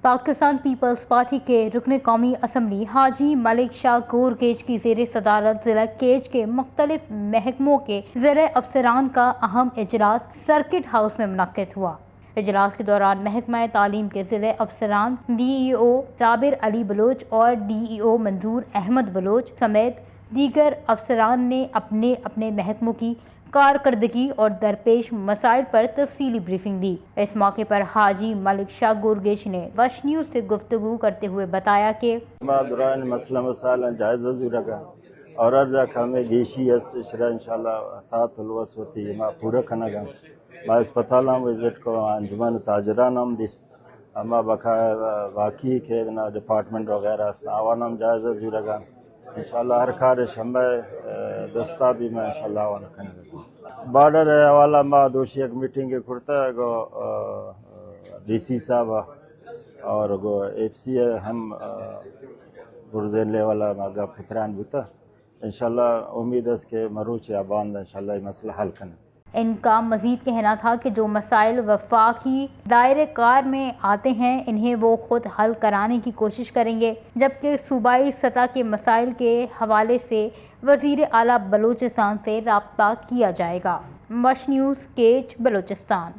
Pakistan Peoples party کے رکن قومی اسمبلی حاجی ملک شاہ گور گیج کی زیر صدارت ضلع کیچ کے مختلف محکموں کے زیر افسران کا اہم اجلاس سرکٹ ہاؤس میں منعقد ہوا۔ اجلاس کے دوران محکمہ تعلیم کے ضلع افسران ڈی ای او جابر علی بلوچ اور ڈی ای او منظور احمد بلوچ سمیت دیگر افسران نے اپنے اپنے محکموں کی کارکردگی اور درپیش مسائل پر تفصیلی بریفنگ دی۔ اس موقع پر حاجی ملک شاہ گور گیج نے وش نیوز سے گفتگو کرتے ہوئے بتایا کہ مسئلہ مسائل جائزہ زورگا اور ارجا کھامے گیشی اس شرح انشاءاللہ احتاط الوس ہوتی ما پورا کھنگا ما اسپتال ہم وزٹ کو انجمن تاجران ہم دیست اما بقا باقی کے ڈپارٹمنٹ وغیرہ آوان ہم جائزہ زورگا انشاءاللہ ہر کار شمبہ دستا بھی میں انشاءاللہ آوان کھنگا بارڈر حوالہ ما دوشی ایک میٹنگ کرتا ہے گو ڈی سی صاحب اور گو ایف سی ہم گرزین لیوالا ماگا پتران بوتا انشاءاللہ امید ہے کہ مروچ یا باند انشاءاللہ یہ مسئلہ حل کرنا۔ ان کا مزید کہنا تھا کہ جو مسائل وفاقی دائرہ کار میں آتے ہیں انہیں وہ خود حل کرانے کی کوشش کریں گے، جبکہ صوبائی سطح کے مسائل کے حوالے سے وزیر اعلیٰ بلوچستان سے رابطہ کیا جائے گا۔ وش نیوز کیچ بلوچستان۔